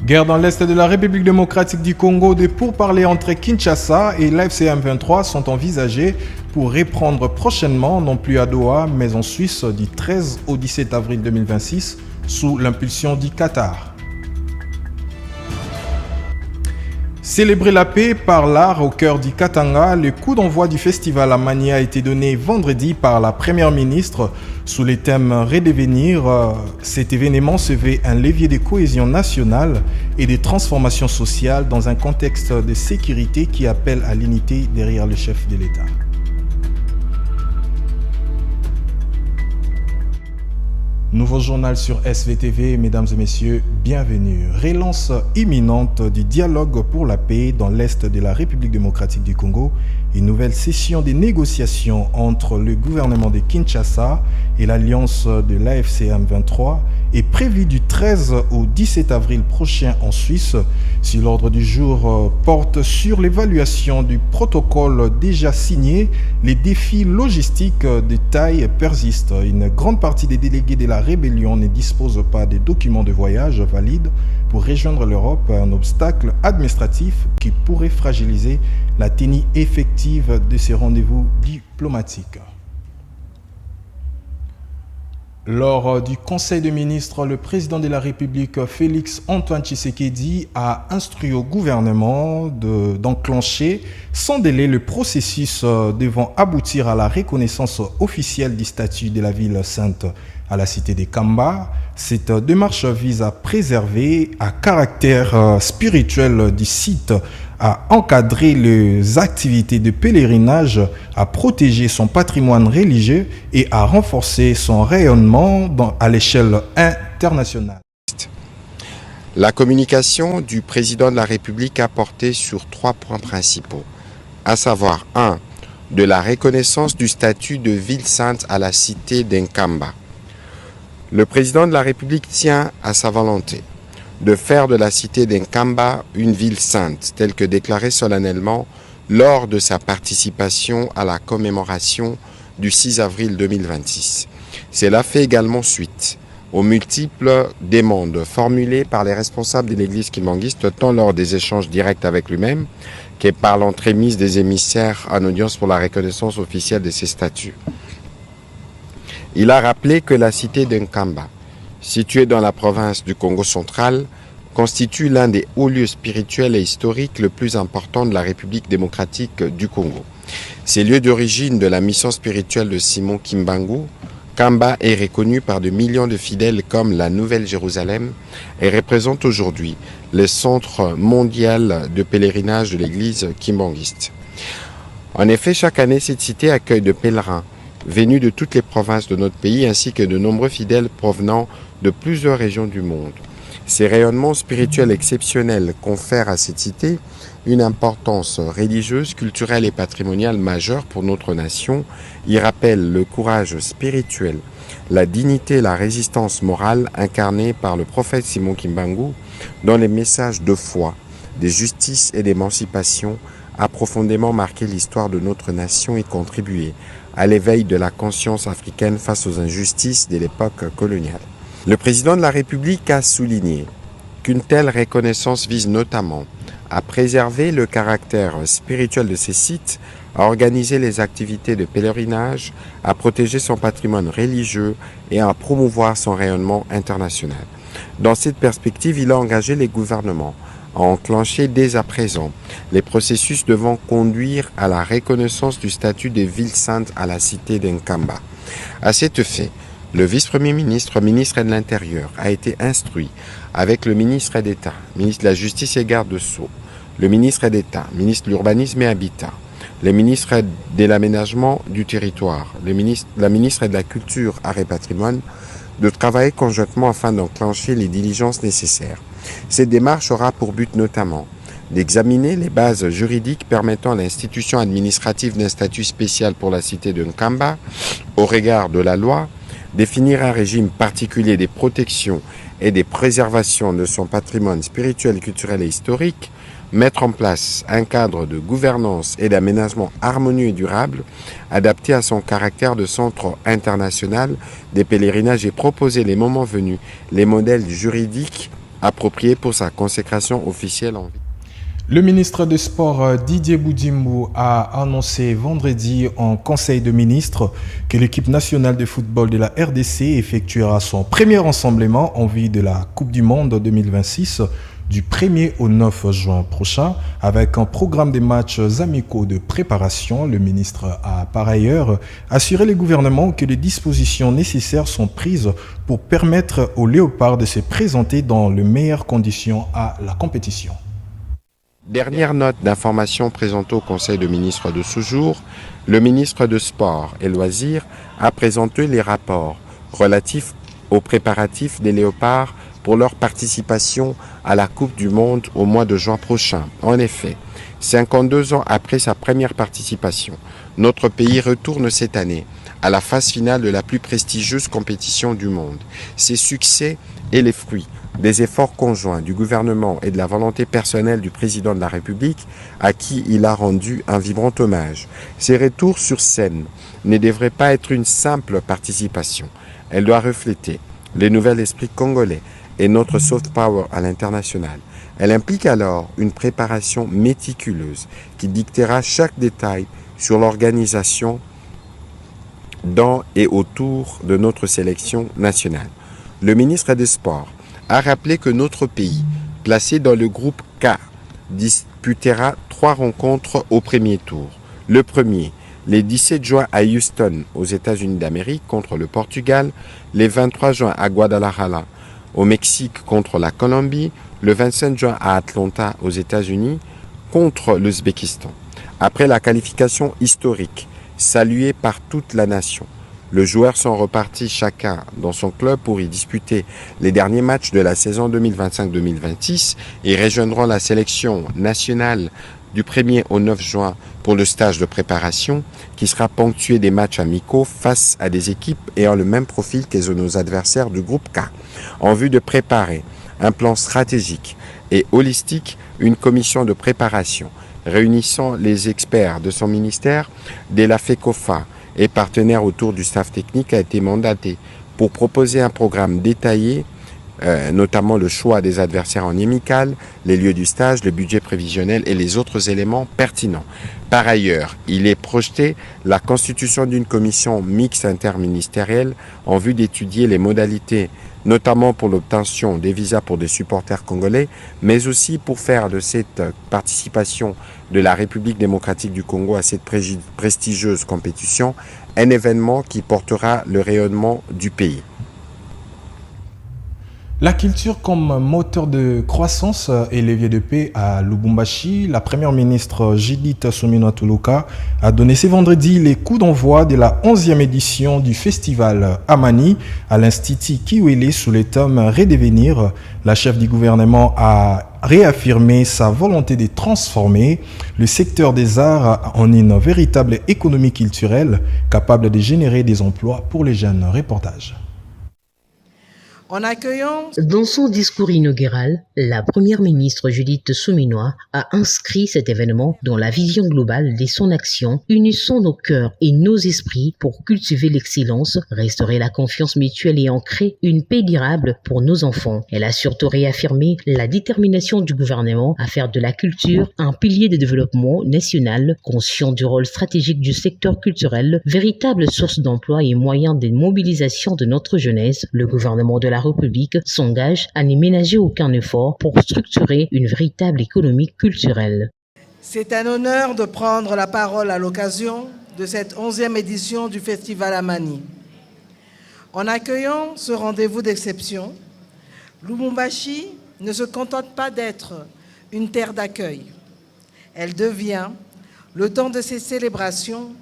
Guerre dans l'Est de la République démocratique du Congo, des pourparlers entre Kinshasa et l'AFC M23 sont envisagés pour reprendre prochainement, non plus à Doha, mais en Suisse du 13 au 17 avril 2026, sous l'impulsion du Qatar. Célébrer la paix par l'art au cœur du Katanga, le coup d'envoi du festival Amani a été donné vendredi par la Première ministre sous les thèmes Redevenir. Cet événement se veut un levier de cohésion nationale et de transformation sociale dans un contexte de sécurité qui appelle à l'unité derrière le chef de l'État. Nouveau journal sur SVTV, mesdames et messieurs, bienvenue. Relance imminente du dialogue pour la paix dans l'Est de la République démocratique du Congo. Une nouvelle session des négociations entre le gouvernement de Kinshasa et l'alliance de l'AFC M23 est prévue du 13 au 17 avril prochain en Suisse. Si l'ordre du jour porte sur l'évaluation du protocole déjà signé, les défis logistiques de taille persistent. Une grande partie des délégués de la rébellion ne disposent pas de documents de voyage valides pour rejoindre l'Europe, un obstacle administratif qui pourrait fragiliser la tenue effective de ces rendez-vous diplomatiques. Lors du Conseil des ministres, le président de la République, Félix Antoine Tshisekedi, a instruit au gouvernement d'enclencher sans délai le processus devant aboutir à la reconnaissance officielle du statut de la ville sainte à la cité de Kamba. Cette démarche vise à préserver un caractère spirituel du site, à encadrer les activités de pèlerinage, à protéger son patrimoine religieux et à renforcer son rayonnement à l'échelle internationale. La communication du président de la République a porté sur 3 points principaux, à savoir 1. De la reconnaissance du statut de ville sainte à la cité d'Nkamba. Le président de la République tient à sa volonté de faire de la cité d'Nkamba une ville sainte, telle que déclarée solennellement lors de sa participation à la commémoration du 6 avril 2026. Cela fait également suite aux multiples demandes formulées par les responsables de l'église kimbanguiste, tant lors des échanges directs avec lui-même, que par l'entremise des émissaires en audience pour la reconnaissance officielle de ses statuts. Il a rappelé que la cité d'Nkamba, située dans la province du Congo central, constitue l'un des hauts lieux spirituels et historiques le plus important de la République démocratique du Congo. Ces lieux d'origine de la mission spirituelle de Simon Kimbangu, Kamba est reconnu par de millions de fidèles comme la Nouvelle Jérusalem et représente aujourd'hui le centre mondial de pèlerinage de l'église kimbanguiste. En effet, chaque année, cette cité accueille de pèlerins venus de toutes les provinces de notre pays ainsi que de nombreux fidèles provenant de plusieurs régions du monde. Ces rayonnements spirituels exceptionnels confèrent à cette cité une importance religieuse, culturelle et patrimoniale majeure pour notre nation. Ils rappellent le courage spirituel, la dignité et la résistance morale incarnée par le prophète Simon Kimbangu, dont les messages de foi, de justice et d'émancipation a profondément marqué l'histoire de notre nation et contribué à l'éveil de la conscience africaine face aux injustices de l'époque coloniale. Le président de la République a souligné qu'une telle reconnaissance vise notamment à préserver le caractère spirituel de ces sites, à organiser les activités de pèlerinage, à protéger son patrimoine religieux et à promouvoir son rayonnement international. Dans cette perspective, il a engagé les gouvernements à enclencher dès à présent les processus devant conduire à la reconnaissance du statut de ville sainte à la cité d'Nkamba. À cet effet, le vice-premier ministre, ministre de l'Intérieur, a été instruit avec le ministre d'État, ministre de la Justice et Garde Sceaux, le ministre d'État, ministre de l'Urbanisme et Habitat, le ministre de l'Aménagement du Territoire, la ministre de la Culture, Arts et Patrimoine, de travailler conjointement afin d'enclencher les diligences nécessaires. Cette démarche aura pour but notamment d'examiner les bases juridiques permettant à l'institution administrative d'un statut spécial pour la cité de Nkamba au regard de la loi, définir un régime particulier des protections et des préservations de son patrimoine spirituel, culturel et historique, mettre en place un cadre de gouvernance et d'aménagement harmonieux et durable, adapté à son caractère de centre international des pèlerinages et proposer les moments venus les modèles juridiques approprié pour sa consécration officielle en vie. Le ministre des Sports Didier Boudimou a annoncé vendredi en Conseil de ministres que l'équipe nationale de football de la RDC effectuera son premier rassemblement en vue de la Coupe du Monde 2026 du 1er au 9 juin prochain avec un programme de matchs amicaux de préparation. Le ministre a par ailleurs assuré le gouvernement que les dispositions nécessaires sont prises pour permettre aux Léopards de se présenter dans les meilleures conditions à la compétition. Dernière note d'information présentée au Conseil de ministres de ce jour, le ministre de Sport et Loisirs a présenté les rapports relatifs aux préparatifs des Léopards pour leur participation à la Coupe du Monde au mois de juin prochain. En effet, 52 ans après sa première participation, notre pays retourne cette année à la phase finale de la plus prestigieuse compétition du monde. Ces succès et les fruits des efforts conjoints du gouvernement et de la volonté personnelle du président de la République à qui il a rendu un vibrant hommage. Ces retours sur scène ne devraient pas être une simple participation. Elle doit refléter les nouveaux esprits congolais et notre soft power à l'international. Elle implique alors une préparation méticuleuse qui dictera chaque détail sur l'organisation dans et autour de notre sélection nationale. Le ministre des Sports a rappelé que notre pays, placé dans le groupe K, disputera 3 rencontres au premier tour. Le premier, les 17 juin à Houston, aux États-Unis d'Amérique, contre le Portugal, les 23 juin à Guadalajara, au Mexique, contre la Colombie, le 25 juin à Atlanta, aux États-Unis, contre l'Ouzbékistan. Après la qualification historique, saluée par toute la nation, les joueurs sont repartis chacun dans son club pour y disputer les derniers matchs de la saison 2025-2026 et rejoindront la sélection nationale du 1er au 9 juin pour le stage de préparation qui sera ponctué des matchs amicaux face à des équipes ayant le même profil que nos adversaires du groupe K. En vue de préparer un plan stratégique et holistique, une commission de préparation réunissant les experts de son ministère, de la FECOFA, et partenaires autour du staff technique a été mandaté pour proposer un programme détaillé, notamment le choix des adversaires en amical, les lieux du stage, le budget prévisionnel et les autres éléments pertinents. Par ailleurs, il est projeté la constitution d'une commission mixte interministérielle en vue d'étudier les modalités, notamment pour l'obtention des visas pour des supporters congolais, mais aussi pour faire de cette participation de la République démocratique du Congo à cette prestigieuse compétition un événement qui portera le rayonnement du pays. La culture comme moteur de croissance et levier de paix à Lubumbashi, la première ministre Judith Suminwa Tuluka a donné ce vendredi les coups d'envoi de la 11e édition du festival Amani à l'Institut Kiwele sous le thème Redevenir. La chef du gouvernement a réaffirmé sa volonté de transformer le secteur des arts en une véritable économie culturelle capable de générer des emplois pour les jeunes. Reportage. Dans son discours inaugural, la première ministre Judith Suminwa a inscrit cet événement dans la vision globale de son action, unissant nos cœurs et nos esprits pour cultiver l'excellence, restaurer la confiance mutuelle et ancrer une paix durable pour nos enfants. Elle a surtout réaffirmé la détermination du gouvernement à faire de la culture un pilier de développement national, conscient du rôle stratégique du secteur culturel, véritable source d'emploi et moyen de mobilisation de notre jeunesse. Le gouvernement de la République s'engage à n'y ménager aucun effort pour structurer une véritable économie culturelle. C'est un honneur de prendre la parole à l'occasion de cette 11e édition du Festival Amani. En accueillant ce rendez-vous d'exception, Lubumbashi ne se contente pas d'être une terre d'accueil. Elle devient, le temps de ces célébrations,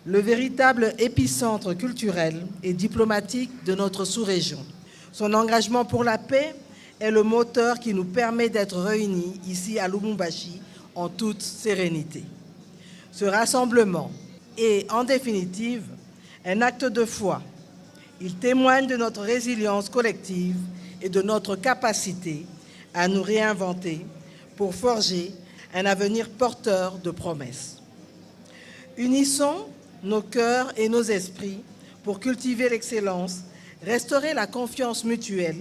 le véritable épicentre culturel et diplomatique de notre sous-région. Son engagement pour la paix est le moteur qui nous permet d'être réunis ici à Lubumbashi en toute sérénité. Ce rassemblement est, en définitive, un acte de foi. Il témoigne de notre résilience collective et de notre capacité à nous réinventer pour forger un avenir porteur de promesses. Unissons nos cœurs et nos esprits pour cultiver l'excellence, restaurer la confiance mutuelle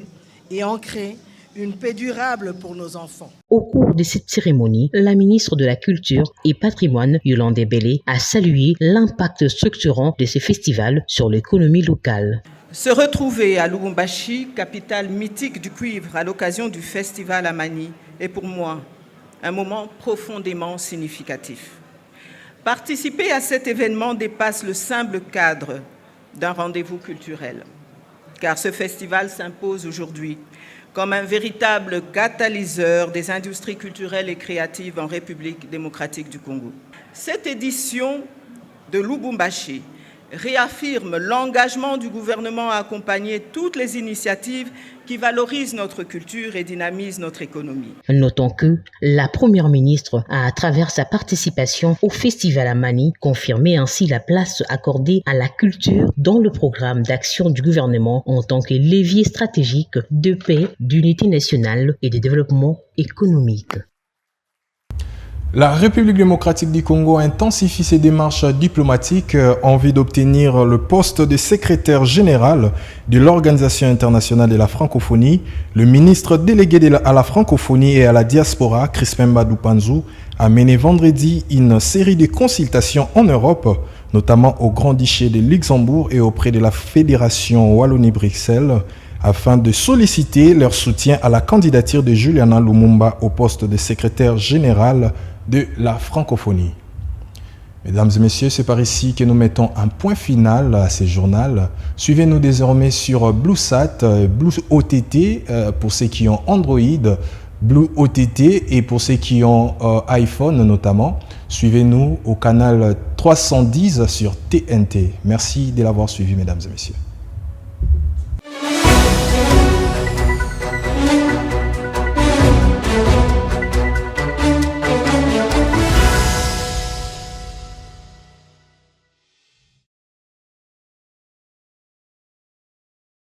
et ancrer une paix durable pour nos enfants. Au cours de cette cérémonie, la ministre de la Culture et Patrimoine, Yolande Bélé, a salué l'impact structurant de ce festival sur l'économie locale. Se retrouver à Lubumbashi, capitale mythique du cuivre, à l'occasion du festival Amani, est pour moi un moment profondément significatif. Participer à cet événement dépasse le simple cadre d'un rendez-vous culturel, car ce festival s'impose aujourd'hui comme un véritable catalyseur des industries culturelles et créatives en République démocratique du Congo. Cette édition de Lubumbashi réaffirme l'engagement du gouvernement à accompagner toutes les initiatives qui valorisent notre culture et dynamisent notre économie. Notons que la Première ministre a, à travers sa participation au Festival Amani, confirmé ainsi la place accordée à la culture dans le programme d'action du gouvernement en tant que levier stratégique de paix, d'unité nationale et de développement économique. La République démocratique du Congo intensifie ses démarches diplomatiques en vue d'obtenir le poste de secrétaire général de l'Organisation internationale de la francophonie. Le ministre délégué à la francophonie et à la diaspora, Crispin Mbadou Panzou, a mené vendredi une série de consultations en Europe, notamment au Grand-Duché de Luxembourg et auprès de la Fédération Wallonie-Bruxelles, afin de solliciter leur soutien à la candidature de Juliana Lumumba au poste de secrétaire général de la francophonie. Mesdames et messieurs, c'est par ici que nous mettons un point final à ce journal. Suivez-nous désormais sur BlueSat, Blue OTT pour ceux qui ont Android, Blue OTT et pour ceux qui ont iPhone notamment. Suivez-nous au canal 310 sur TNT. Merci de l'avoir suivi, mesdames et messieurs.